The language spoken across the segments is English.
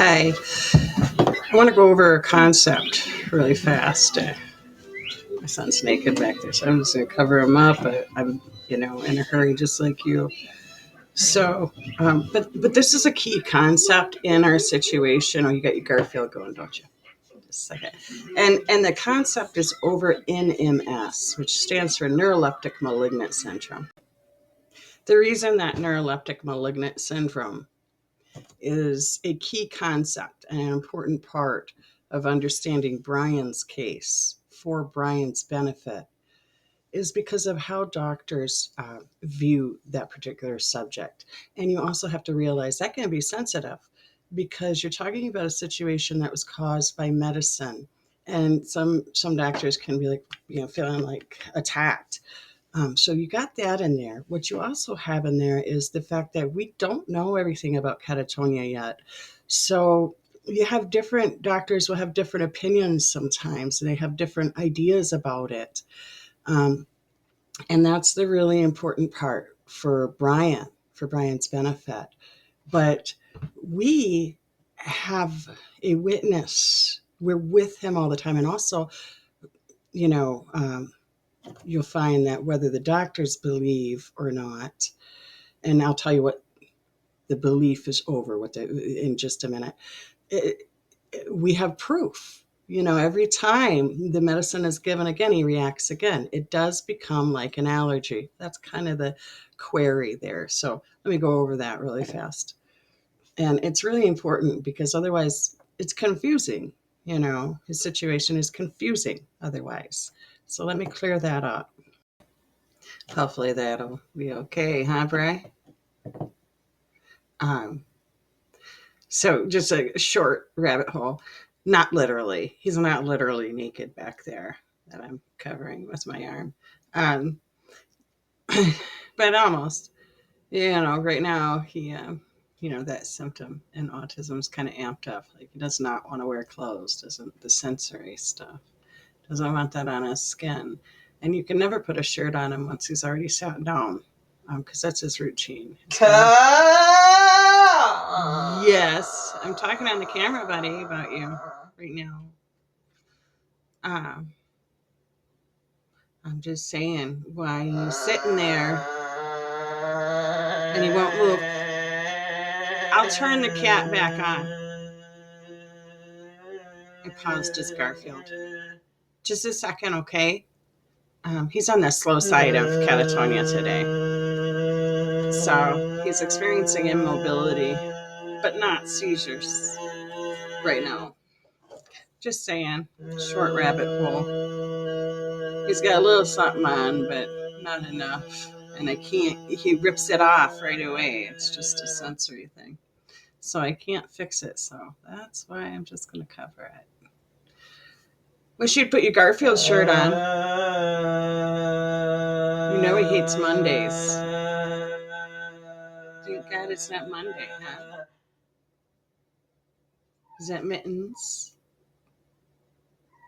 Hi, I want to go over a concept really fast. My son's naked back there, so I'm just going to cover him up. I'm, in a hurry, just like you. So, but this is a key concept in our situation. Oh, you got your Garfield going, don't you? Just a second. And the concept is over NMS, which stands for Neuroleptic Malignant Syndrome. The reason that Neuroleptic Malignant Syndrome is a key concept and an important part of understanding Brian's case for Brian's benefit is because of how doctors view that particular subject. And you also have to realize that can be sensitive because you're talking about a situation that was caused by medicine. And some doctors can be like, feeling like attacked. So you got that in there. What you also have in there is the fact that we don't know everything about catatonia yet. So you have different doctors will have different opinions sometimes, and they have different ideas about it. And that's the really important part for Brian's benefit. But we have a witness. We're with him all the time. And also, you'll find that whether the doctors believe or not, and I'll tell you what the belief is over in just a minute, we have proof. Every time the medicine is given again, he reacts again. It does become like an allergy. That's kind of the query there. So let me go over that really fast. And it's really important because otherwise it's confusing. His situation is confusing otherwise. So let me clear that up. Hopefully that'll be okay, huh, Bray? So just a short rabbit hole. Not literally. He's not literally naked back there that I'm covering with my arm. Um, but almost. Right now he, that symptom in autism is kind of amped up. Like he does not want to wear clothes, doesn't the sensory stuff. Doesn't want that on his skin. And you can never put a shirt on him once he's already sat down. Because that's his routine. Yes, I'm talking on the camera, buddy, about you right now. I'm just saying, why are you sitting there and he won't move? I'll turn the cat back on. I paused his Garfield. Just a second, okay? He's on the slow side of catatonia today. So he's experiencing immobility, but not seizures right now. Just saying, short rabbit hole. He's got a little something on, but not enough. And he rips it off right away. It's just a sensory thing. So I can't fix it. So that's why I'm just going to cover it. Wish you'd put your Garfield shirt on. He hates Mondays. Thank God it's not Monday, huh? Is that Mittens?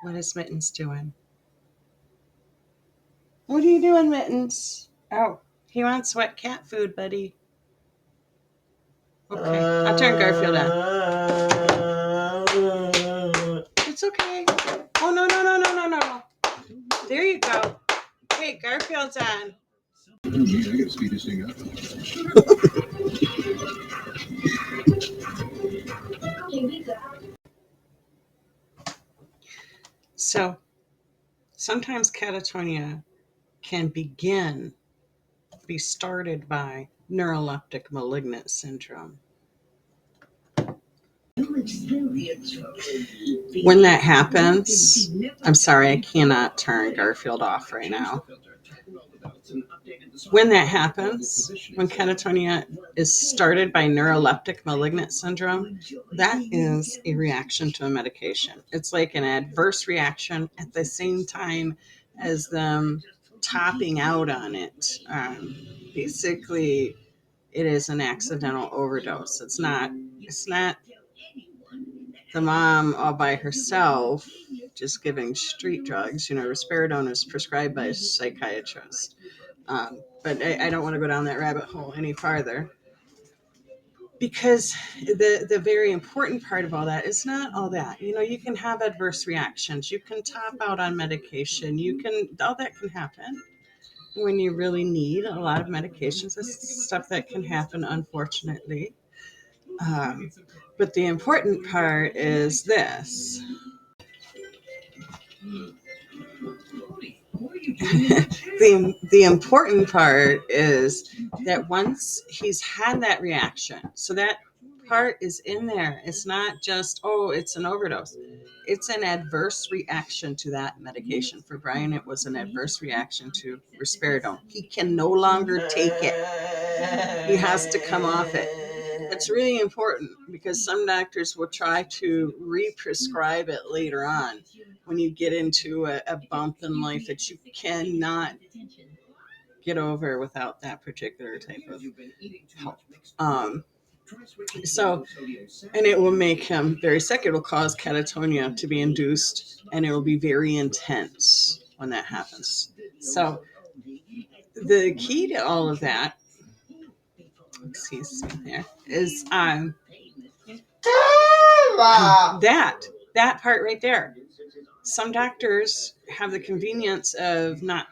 What is Mittens doing? What are you doing, Mittens? Oh, he wants wet cat food, buddy. Okay, I'll turn Garfield on. It's okay. Oh, no. There you go. Okay, Garfield's on. I gotta speed this thing up. So, sometimes catatonia can be started by neuroleptic malignant syndrome. When that happens, I'm sorry, I cannot turn Garfield off right now. When that happens, when catatonia is started by neuroleptic malignant syndrome, that is a reaction to a medication. It's like an adverse reaction at the same time as them topping out on it. Basically, it is an accidental overdose. It's not the mom all by herself just giving street drugs. Risperidone is prescribed by a psychiatrist. But I don't want to go down that rabbit hole any farther. because the very important part of all that is not all that. You can have adverse reactions. You can top out on medication. All that can happen when you really need a lot of medications. It's stuff that can happen, unfortunately. Um, but the important part is this. The important part is that once he's had that reaction, so that part is in there. It's not just, oh, it's an overdose. It's an adverse reaction to that medication. For Brian, it was an adverse reaction to risperidone. He can no longer take it. He has to come off it. That's really important because some doctors will try to re-prescribe it later on when you get into a bump in life that you cannot get over without that particular type of help. And it will make him very sick. It will cause catatonia to be induced, and it will be very intense when that happens. So the key to all of that, excuse me, there, is that part right there. Some doctors have the convenience of not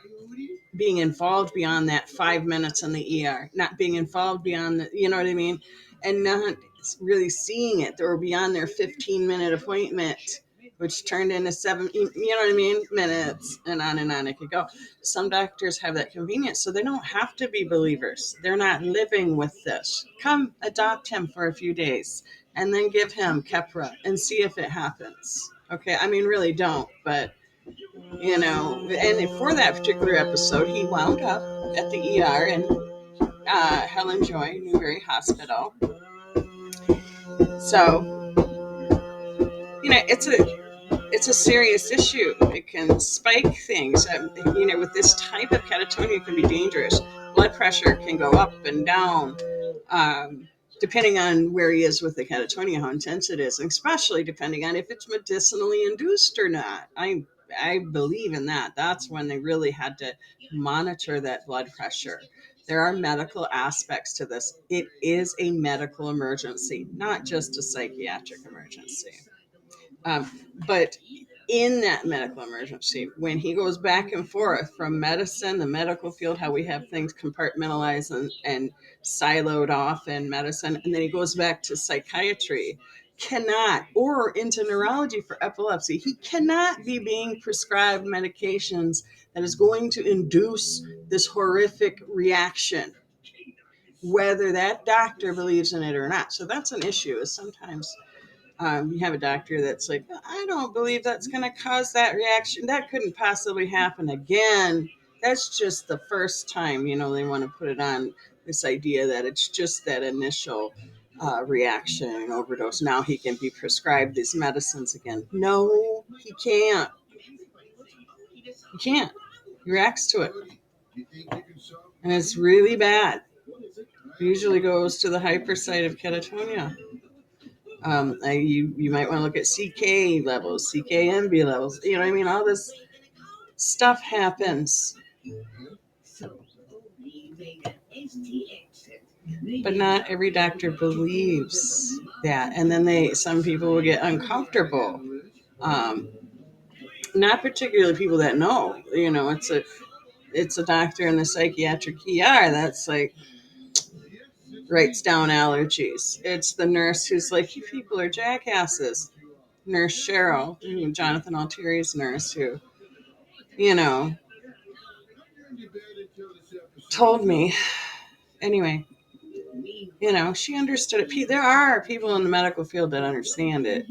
being involved beyond that 5 minutes in the ER, not being involved beyond the, you know what I mean? And not really seeing it. They were beyond their 15-minute appointment, which turned into 7, you know what I mean, minutes, and on it could go. Some doctors have that convenience, so they don't have to be believers. They're not living with this. Come adopt him for a few days and then give him Keppra and see if it happens. Okay, I mean, really don't, but and for that particular episode, he wound up at the ER in Helen Joy Newberry Hospital. So, it's a serious issue. It can spike things. With this type of catatonia, it can be dangerous. Blood pressure can go up and down, depending on where he is with the catatonia, how intense it is, and especially depending on if it's medicinally induced or not. I believe in that. That's when they really had to monitor that blood pressure. There are medical aspects to this. It is a medical emergency, not just a psychiatric emergency. But in that medical emergency, when he goes back and forth from medicine, the medical field, how we have things compartmentalized and siloed off in medicine, and then he goes back to psychiatry, or into neurology for epilepsy, he cannot be being prescribed medications that is going to induce this horrific reaction, whether that doctor believes in it or not. So that's an issue, is sometimes you have a doctor that's like, I don't believe that's going to cause that reaction. That couldn't possibly happen again. That's just the first time, they want to put it on this idea that it's just that initial reaction and overdose. Now he can be prescribed these medicines again. No, he can't. He can't. He reacts to it. And it's really bad. It usually goes to the hyper site of catatonia. You might want to look at CK levels, CKMB levels. You know what I mean? All this stuff happens. But not every doctor believes that. And then some people will get uncomfortable. Not particularly people that know. It's a doctor in the psychiatric ER that's like, writes down allergies. It's the nurse who's like, you people are jackasses. Nurse Cheryl, Jonathan Altieri's nurse, who, told me, anyway, she understood it. There are people in the medical field that understand it,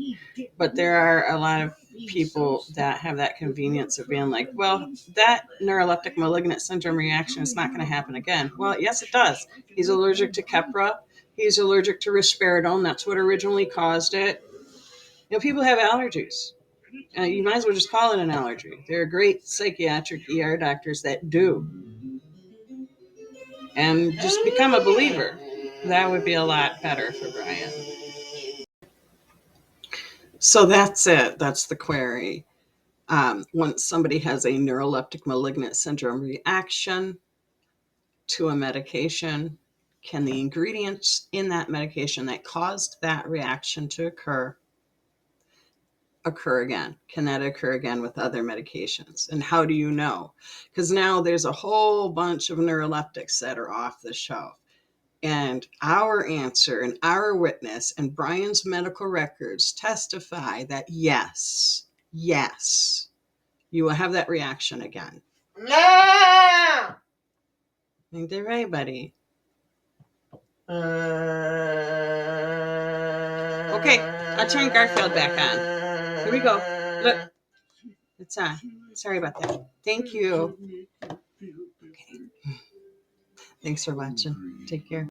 but there are a lot of people that have that convenience of being like, well, that neuroleptic malignant syndrome reaction is not going to happen again. Well, yes, it does. He's allergic to Keppra. He's allergic to risperidone. That's what originally caused it. People have allergies. You might as well just call it an allergy. There are great psychiatric ER doctors that do. And just become a believer. That would be a lot better for Brian. So that's it. That's the query. Once somebody has a neuroleptic malignant syndrome reaction to a medication, can the ingredients in that medication that caused that reaction to occur again? Can that occur again with other medications? And how do you know? Because now there's a whole bunch of neuroleptics that are off the shelf. And our answer and our witness and Brian's medical records testify that yes, you will have that reaction again. No! I think they're right, buddy. Okay, I'll turn Garfield back on. Here we go. Look, it's on. Sorry about that. Thank you. Okay. Thanks for watching. Take care.